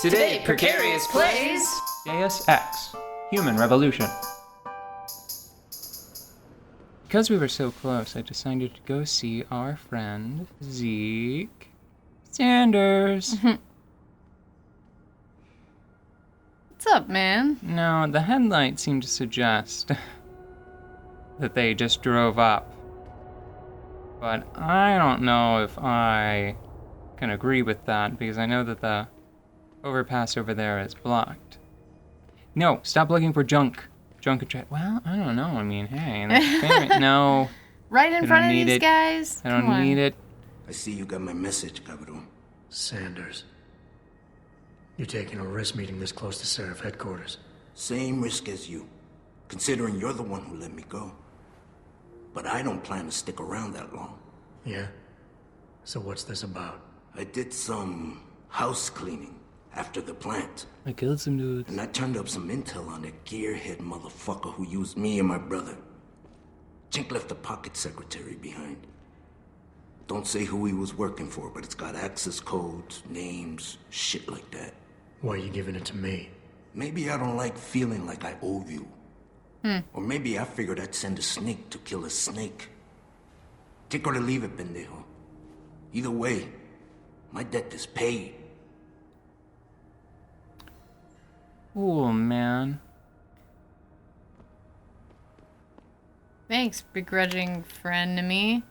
Today, Precarious plays Deus Ex, Human Revolution. Because we were so close, I decided to go see our friend, Zeke Sanders. What's up, man? Now, the headlights seem to suggest that they just drove up. But I don't know if I can agree with that, because I know that the overpass over there is blocked. No, stop looking for junk. Junk and well, I don't know. I mean, hey, that's fair. No. Right in front of these guys? I don't need it. I see you got my message, Cabrón. Sanders. You're taking a risk meeting this close to Seraph headquarters. Same risk as you, considering you're the one who let me go. But I don't plan to stick around that long. Yeah? So what's this about? I did some house cleaning after the plant. I killed some dudes. And I turned up some intel on that gearhead motherfucker who used me and my brother. Chink left a pocket secretary behind. Don't say who he was working for, but it's got access codes, names, shit like that. Why are you giving it to me? Maybe I don't like feeling like I owe you. Or maybe I figured I'd send a snake to kill a snake. Take or to leave it, pendejo. Either way, my debt is paid. Oh, man. Thanks, begrudging frenemy.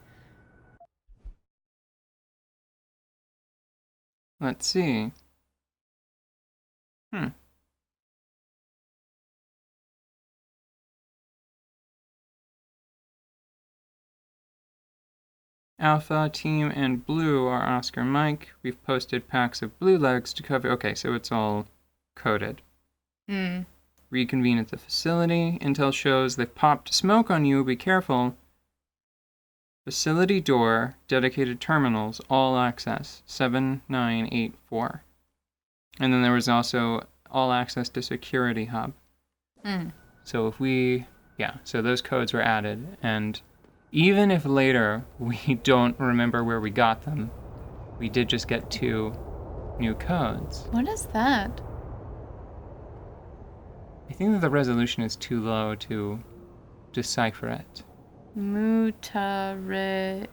Let's see. Alpha, Team, and Blue are Oscar Mike. We've posted packs of blue legs to cover... Okay, so it's all coded. Reconvene at the facility. Intel shows they've popped smoke on you. Be careful. Facility door, dedicated terminals, all access, 7984. And then there was also all access to security hub. So if we... Yeah, so those codes were added. And even if later we don't remember where we got them, we did just get 2 new codes. What is that? I think that the resolution is too low to decipher it. Mutare...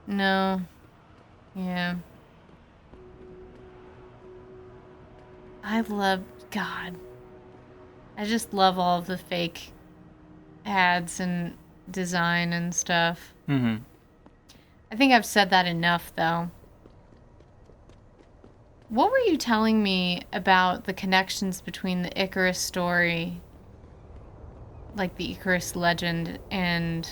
No. Yeah. God. I just love all of the fake ads and design and stuff. I think I've said that enough, though. What were you telling me about the connections between the Icarus story, like the Icarus legend, and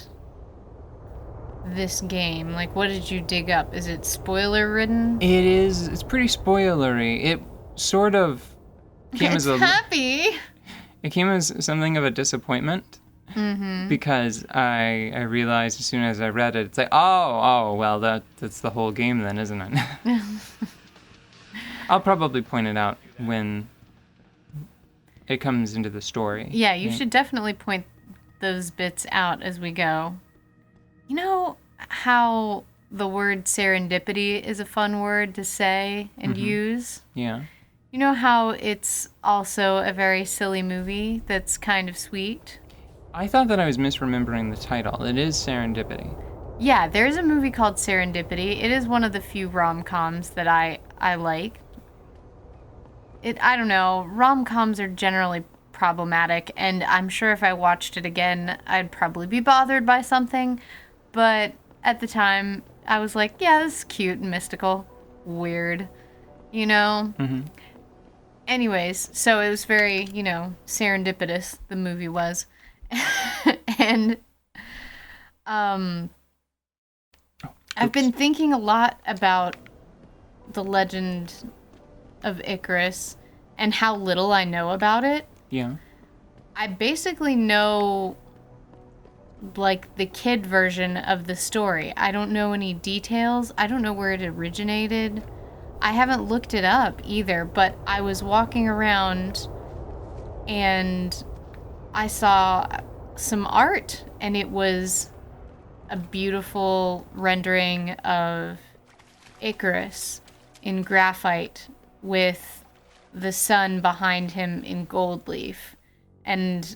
this game? Like, what did you dig up? Is it spoiler-ridden? It is. It's pretty spoilery. It sort of came it's happy. It came as something of a disappointment. Because I realized as soon as I read it, it's like, oh, well, that's the whole game then, isn't it? I'll probably point it out when it comes into the story. Yeah, you should definitely point those bits out as we go. You know how the word serendipity is a fun word to say and use? Yeah. You know how it's also a very silly movie that's kind of sweet? I thought that I was misremembering the title. It is Serendipity. Yeah, there's a movie called Serendipity. It is one of the few rom-coms that I like. I don't know, rom-coms are generally problematic, and I'm sure if I watched it again, I'd probably be bothered by something. But at the time, I was like, yeah, this is cute and mystical. Weird. You know? Anyways, so it was very, serendipitous, the movie was. And I've been thinking a lot about the legend of Icarus and how little I know about it. Yeah. I basically know, like, the kid version of the story. I don't know any details. I don't know where it originated. I haven't looked it up either, but I was walking around and I saw some art, and it was a beautiful rendering of Icarus in graphite with the sun behind him in gold leaf. And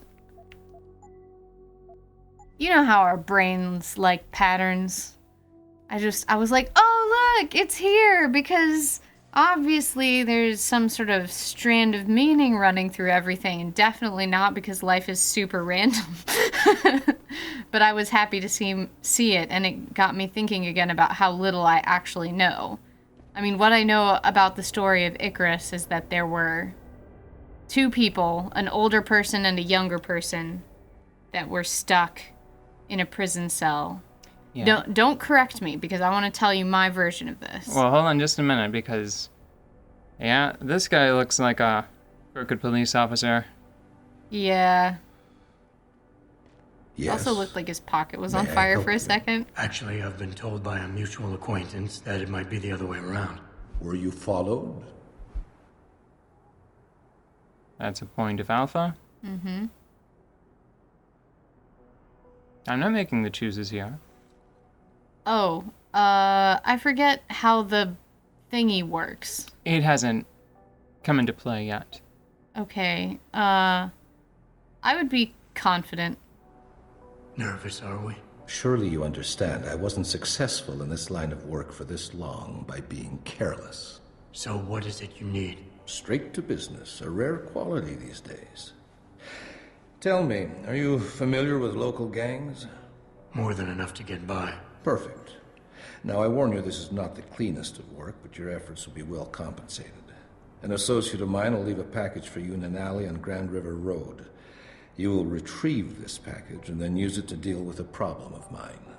you know how our brains like patterns? I was like, oh, look, it's here, because obviously there's some sort of strand of meaning running through everything, and definitely not because life is super random. But I was happy to see it, and it got me thinking again about how little I actually know. I mean, what I know about the story of Icarus is that there were two people, an older person and a younger person, that were stuck in a prison cell. Yeah. Don't correct me, because I want to tell you my version of this. Well, hold on just a minute, because, yeah, this guy looks like a crooked police officer. Yeah. Yes. Also looked like his pocket was on fire for a second. Actually, I've been told by a mutual acquaintance that it might be the other way around. Were you followed? That's a point of alpha? Mm-hmm. I'm not making the chooses here. Oh, I forget how the thingy works. It hasn't come into play yet. Okay, I would be confident. Nervous, are we? Surely you understand I wasn't successful in this line of work for this long by being careless. So what is it you need? Straight to business, a rare quality these days. Tell me, are you familiar with local gangs? More than enough to get by. Perfect. Now, I warn you, this is not the cleanest of work, but your efforts will be well compensated. An associate of mine will leave a package for you in an alley on Grand River Road. You will retrieve this package and then use it to deal with a problem of mine.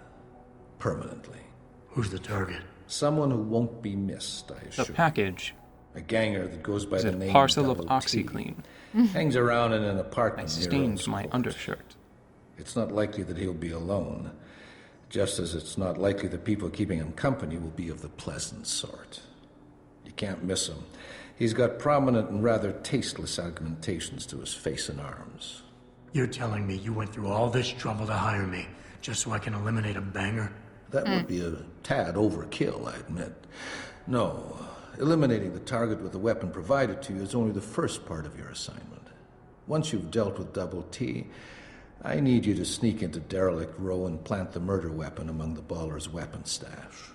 Permanently. Who's the target? Someone who won't be missed, I assure you. The package. A ganger that goes by the name a parcel of Double OxyClean. T. Hangs around in an I apartment near stained Earl's my Court. undershirt. It's not likely that he'll be alone, just as it's not likely the people keeping him company will be of the pleasant sort. You can't miss him. He's got prominent and rather tasteless augmentations to his face and arms. You're telling me you went through all this trouble to hire me, just so I can eliminate a banger? That would be a tad overkill, I admit. No, eliminating the target with the weapon provided to you is only the first part of your assignment. Once you've dealt with Double T, I need you to sneak into Derelict Row and plant the murder weapon among the Baller's weapon stash.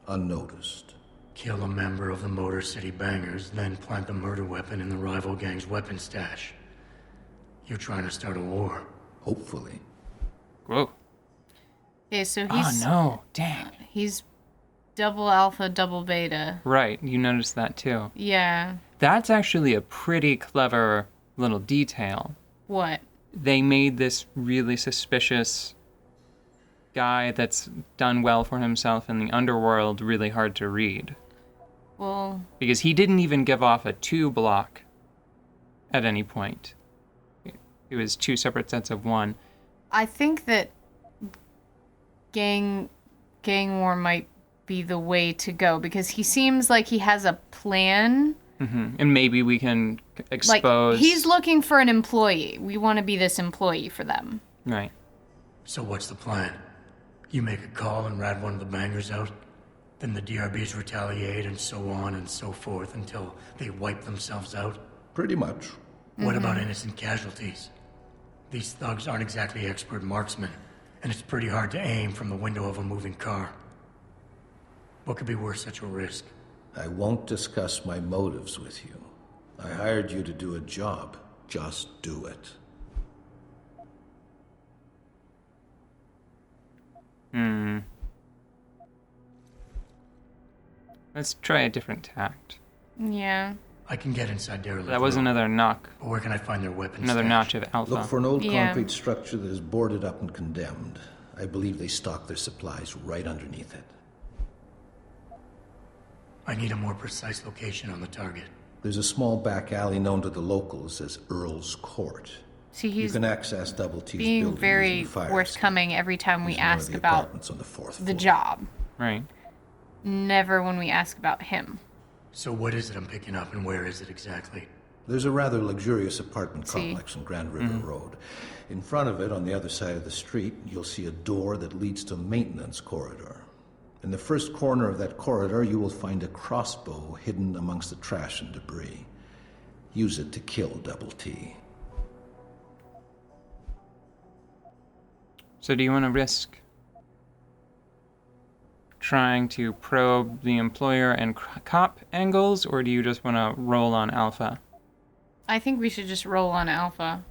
Unnoticed. Kill a member of the Motor City Bangers, then plant the murder weapon in the rival gang's weapon stash. You're trying to start a war. Hopefully. Whoa. Okay, so he's... Oh, no. Dang. He's double alpha, double beta. Right, you noticed that too. Yeah. That's actually a pretty clever little detail. What? They made this really suspicious guy that's done well for himself in the underworld really hard to read. Well... Because he didn't even give off a 2 block at any point. It was 2 separate sets of 1. I think that gang war might be the way to go, because he seems like he has a plan. Mm-hmm. And maybe we can expose... Like, he's looking for an employee. We want to be this employee for them. Right. So what's the plan? You make a call and rat one of the bangers out? Then the DRBs retaliate and so on and so forth until they wipe themselves out? Pretty much. What about innocent casualties? These thugs aren't exactly expert marksmen, and it's pretty hard to aim from the window of a moving car. What could be worth such a risk? I won't discuss my motives with you. I hired you to do a job. Just do it. Let's try a different tact. Yeah. I can get inside Derelict. That was Row. anotch. But where can I find their weapons? Another notch of alpha. Look for an old Yeah. concrete structure that is boarded up and condemned. I believe they stock their supplies right underneath it. I need a more precise location on the target. There's a small back alley known to the locals as Earl's Court. See, You he's can access Double T's being building very using fire forthcoming every time we escape. These are one of ask the about apartments on the 4th the floor. job. Right. Never when we ask about him. So what is it I'm picking up, and where is it exactly? There's a rather luxurious apartment See. complex on Grand River Road. In front of it, on the other side of the street, you'll see a door that leads to a maintenance corridor. In the first corner of that corridor, you will find a crossbow hidden amongst the trash and debris. Use it to kill Double T. So do you want to risk trying to probe the employer and cop angles, or do you just want to roll on alpha? I think we should just roll on alpha.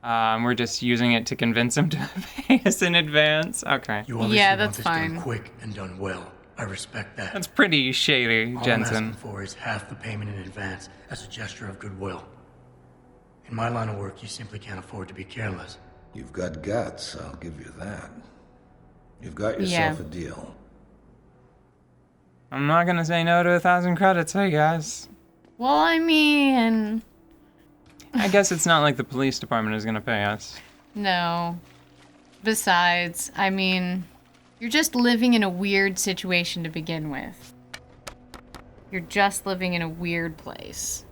We're just using it to convince him to pay us in advance. Okay. You obviously Yeah, want that's this fine. done quick and done well. I respect that. That's pretty shady, All I'm Jensen. asking for is half the payment in advance as a gesture of goodwill. In my line of work, you simply can't afford to be careless. You've got guts, I'll give you that. You've got yourself a deal. I'm not gonna say no to 1,000 credits, I guess. Well, I mean... I guess it's not like the police department is gonna pay us. No. Besides, I mean, you're just living in a weird situation to begin with. You're just living in a weird place.